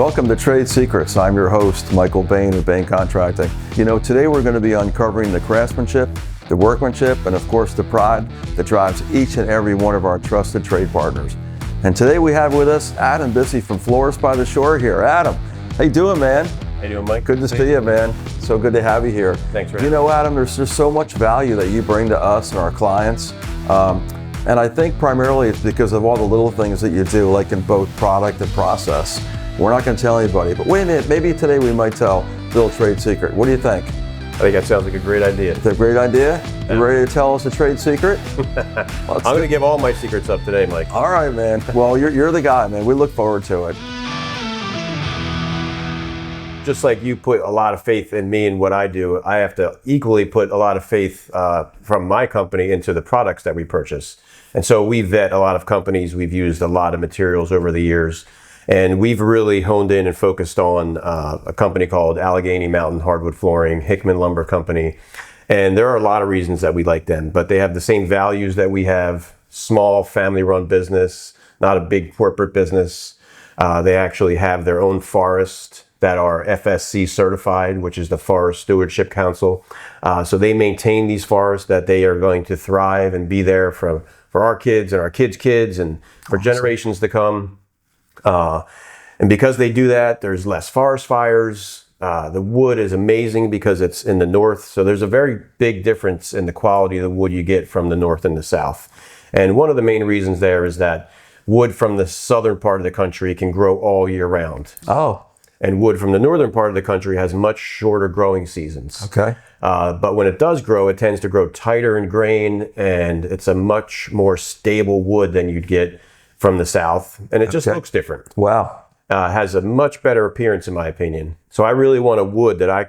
Welcome to Trade Secrets. I'm your host, Michael Baine of Baine Contracting. Today we're going to be uncovering the craftsmanship, the workmanship, and of course the pride that drives each and every one of our trusted trade partners. And today we have with us Adam Bissey from Floors by the Shore here. Adam, how you doing, man? How you doing, Mike? Good to see you, man. So good to have you here. Thanks for having me. Adam, there's just so much value that you bring to us and our clients. And I think primarily it's because of all the little things that you do, like in both product and process. We're not going to tell anybody, but wait a minute, maybe today we might tell a little trade secret. What do you think? I think that sounds like a great idea. It's a great idea? Yeah. You ready to tell us a trade secret? I'm going to give all my secrets up today, Mike. All right, man. Well, you're the guy, man. We look forward to it. Just like you put a lot of faith in me and what I do, I have to equally put a lot of faith from my company into the products that we purchase. And so we vet a lot of companies. We've used a lot of materials over the years. And we've really honed in and focused on a company called Allegheny Mountain Hardwood Flooring, Hickman Lumber Company. And there are a lot of reasons that we like them, but they have the same values that we have. Small family-run business, not a big corporate business. They actually have their own forest that are FSC certified, which is the Forest Stewardship Council. So they maintain these forests that they are going to thrive and be there for our kids and our kids' kids and for generations to come. And because they do that, there's less forest fires. The wood is amazing because it's in the north. So there's a very big difference in the quality of the wood you get from the north and the south. And one of the main reasons there is that wood from the southern part of the country can grow all year round. Oh. And wood from the northern part of the country has much shorter growing seasons. Okay. But when it does grow, it tends to grow tighter in grain, and it's a much more stable wood than you'd get from the south, and it just looks different. Wow. Has a much better appearance, in my opinion. So I really want a wood that I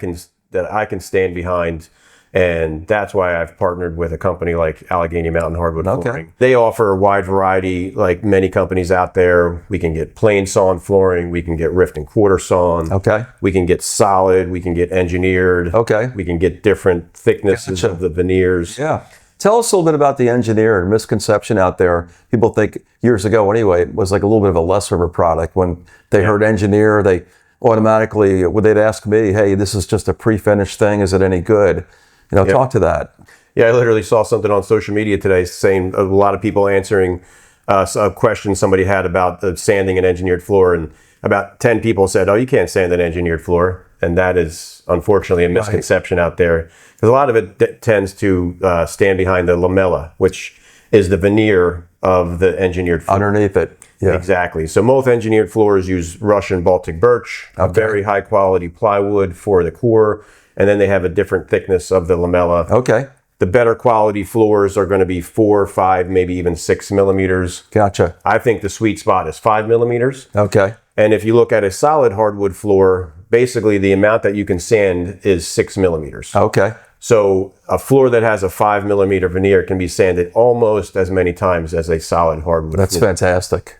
can stand behind, and that's why I've partnered with a company like Allegheny Mountain Hardwood Flooring. They offer a wide variety, like many companies out there. We can get plain sawn flooring, we can get rift and quarter sawn. Okay. We can get solid, we can get engineered. Okay. We can get different thicknesses of the veneers. Yeah. Tell us a little bit about the engineer and misconception out there. People think years ago anyway, it was like a little bit of a lesser of a product. When they heard engineer, they automatically, they'd ask me, hey, this is just a pre-finished thing. Is it any good? Talk to that. Yeah, I literally saw something on social media today saying a lot of people answering a question somebody had about sanding an engineered floor. And about 10 people said, oh, you can't sand an engineered floor. And that is unfortunately a misconception out there. Because a lot of it tends to stand behind the lamella, which is the veneer of the engineered floor. Underneath it. Yeah. Exactly. So most engineered floors use Russian Baltic birch, a very high quality plywood for the core, and then they have a different thickness of the lamella. Okay. The better quality floors are going to be 4, 5, maybe even 6 millimeters. Gotcha. I think the sweet spot is 5 millimeters. Okay. And if you look at a solid hardwood floor, basically the amount that you can sand is 6 millimeters. Okay. So a floor that has a 5 millimeter veneer can be sanded almost as many times as a solid hardwood. That's fantastic.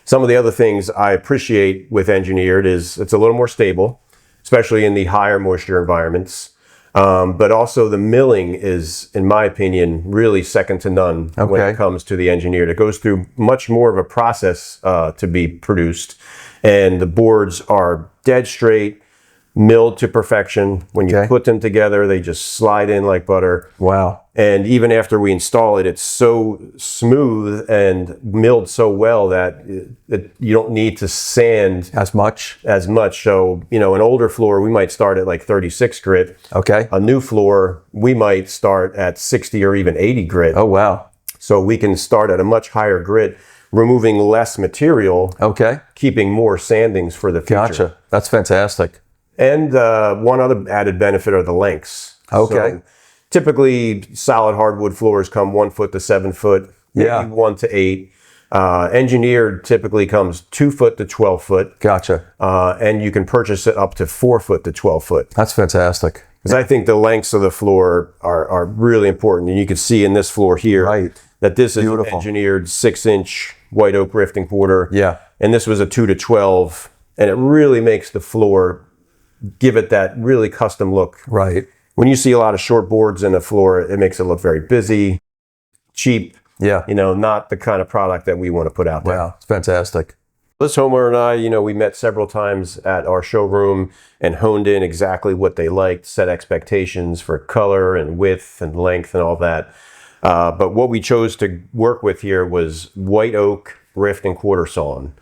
Some of the other things I appreciate with engineered is it's a little more stable, especially in the higher moisture environments. But also the milling is, in my opinion, really second to none when it comes to the engineered. It goes through much more of a process to be produced. And the boards are dead straight, milled to perfection. When you put them together, they just slide in like butter. Wow. And even after we install it, it's so smooth and milled so well that you don't need to sand as much. So, an older floor, we might start at like 36 grit. Okay. A new floor, we might start at 60 or even 80 grit. Oh, wow. So we can start at a much higher grit, removing less material. Okay. Keeping more sandings for the future. Gotcha. That's fantastic. And one other added benefit are the lengths. Okay. So typically, solid hardwood floors come 1 foot to 7 foot, maybe 1 to 8. Engineered typically comes 2 foot to 12 foot. Gotcha. And you can purchase it up to 4 foot to 12 foot. That's fantastic. Because I think the lengths of the floor are really important. And you can see in this floor here that this is an engineered 6-inch white oak rift and quarter. Yeah. And this was a 2 to 12. And it really makes the floor give it that really custom look. Right. When you see a lot of short boards in a floor, it makes it look very busy, cheap. Yeah. Not the kind of product that we want to put out there. Wow, it's fantastic. This homeowner and I, we met several times at our showroom and honed in exactly what they liked, set expectations for color and width and length and all that. But what we chose to work with here was white oak, rift and quarter sawn.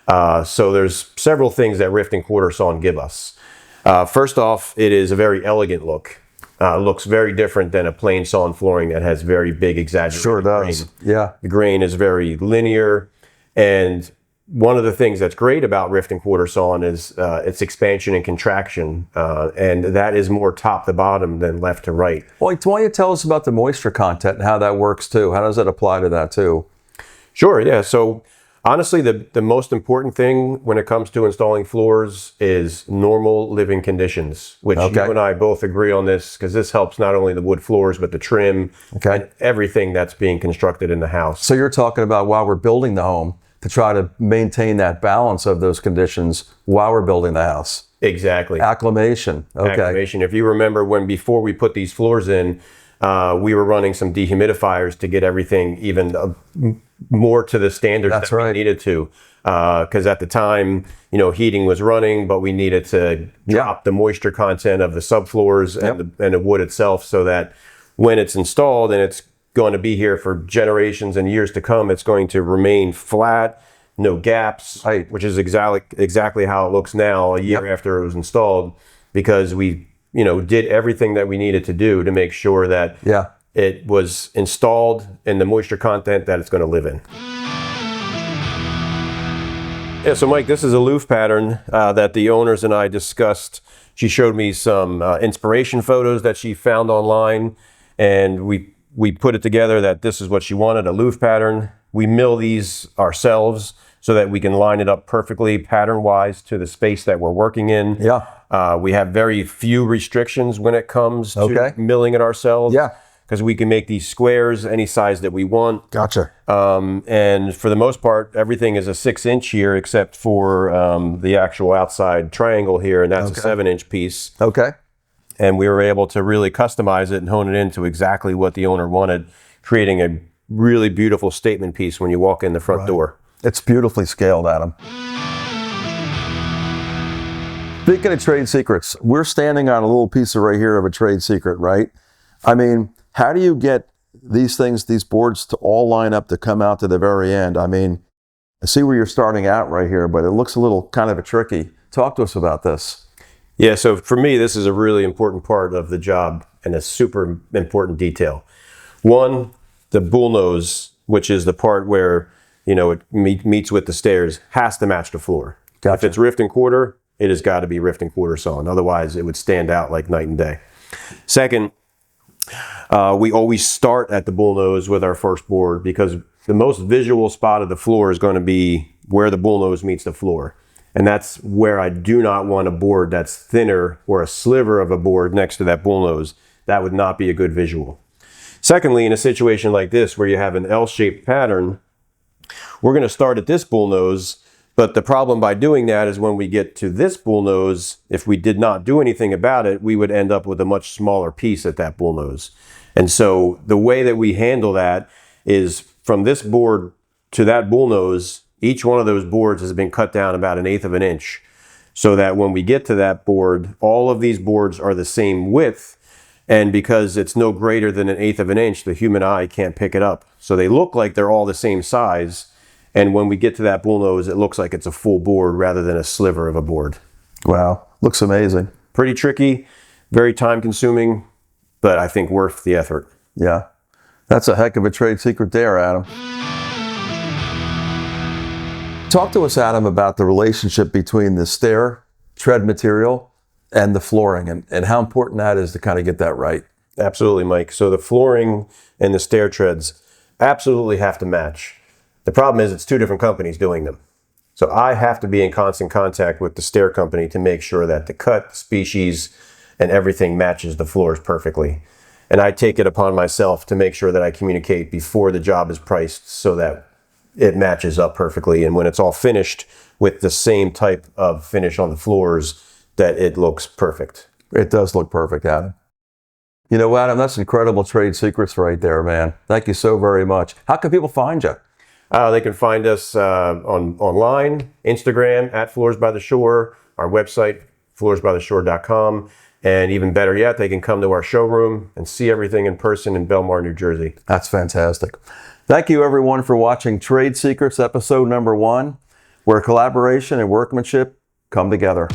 So there's several things that rift and quarter sawn give us. First off, it is a very elegant look. Looks very different than a plain sawn flooring that has very big exaggerated Sure does. grain. Yeah. The grain is very linear, and one of the things that's great about rift and quarter sawn is its expansion and contraction, and that is more top to bottom than left to right. Well, why don't you tell us about the moisture content and how that works too? How does that apply to that too? Sure, yeah. So honestly, the most important thing when it comes to installing floors is normal living conditions, which you and I both agree on this, because this helps not only the wood floors, but the trim and everything that's being constructed in the house. So you're talking about while we're building the home, to try to maintain that balance of those conditions while we're building the house. Exactly. Acclimation. Okay. Acclimation. If you remember before we put these floors in, we were running some dehumidifiers to get everything even more to the standards that we needed to. Because at the time, heating was running, but we needed to drop the moisture content of the subfloors and the wood itself, so that when it's installed and it's going to be here for generations and years to come, it's going to remain flat, no gaps, which is exactly how it looks now a year after it was installed, because we did everything that we needed to do to make sure that it was installed in the moisture content that it's going to live in. Yeah, so Mike, this is a loop pattern that the owners and I discussed. She showed me some inspiration photos that she found online, and we put it together that this is what she wanted, a loop pattern. We mill these ourselves so that we can line it up perfectly pattern-wise to the space that we're working in. We have very few restrictions when it comes to milling it ourselves. Because we can make these squares any size that we want. Gotcha. And for the most part, everything is a 6-inch here, except for the actual outside triangle here, and that's a 7-inch piece. And we were able to really customize it and hone it into exactly what the owner wanted, creating a really beautiful statement piece when you walk in the front door. It's beautifully scaled, Adam. Speaking of trade secrets, we're standing on a little piece right here of a trade secret, right? I mean, how do you get these things, these boards, to all line up to come out to the very end? I mean, I see where you're starting out right here, but it looks a little kind of tricky. Talk to us about this. Yeah, so for me, this is a really important part of the job and a super important detail. One, the bullnose, which is the part where, it meets with the stairs, has to match the floor. If it's rift and quarter, it has got to be rift and quarter sawn. Otherwise, it would stand out like night and day. Second, we always start at the bullnose with our first board, because the most visual spot of the floor is going to be where the bullnose meets the floor. And that's where I do not want a board that's thinner or a sliver of a board next to that bullnose. That would not be a good visual. Secondly, in a situation like this where you have an L-shaped pattern, we're going to start at this bullnose, but the problem by doing that is when we get to this bullnose, if we did not do anything about it, we would end up with a much smaller piece at that bullnose. And so the way that we handle that is from this board to that bullnose, each one of those boards has been cut down about 1/8 of an inch, so that when we get to that board, all of these boards are the same width, and because it's no greater than 1/8 of an inch, the human eye can't pick it up. So they look like they're all the same size, and when we get to that bullnose, it looks like it's a full board rather than a sliver of a board. Wow, looks amazing. Pretty tricky, very time consuming, but I think worth the effort. Yeah, that's a heck of a trade secret there, Adam. Talk to us, Adam, about the relationship between the stair tread material and the flooring, and how important that is to kind of get that right. Absolutely, Mike. So the flooring and the stair treads absolutely have to match. The problem is it's two different companies doing them. So I have to be in constant contact with the stair company to make sure that the cut, species, and everything matches the floors perfectly. And I take it upon myself to make sure that I communicate before the job is priced so that it matches up perfectly. And when it's all finished with the same type of finish on the floors, that it looks perfect. It does look perfect, Adam. You know, Adam, that's incredible trade secrets right there, man. Thank you so very much. How can people find you? They can find us online, Instagram at Floors by the Shore, our website, floorsbytheshore.com. And even better yet, they can come to our showroom and see everything in person in Belmar, New Jersey. That's fantastic. Thank you everyone for watching Trade Secrets episode number 1, where collaboration and workmanship come together.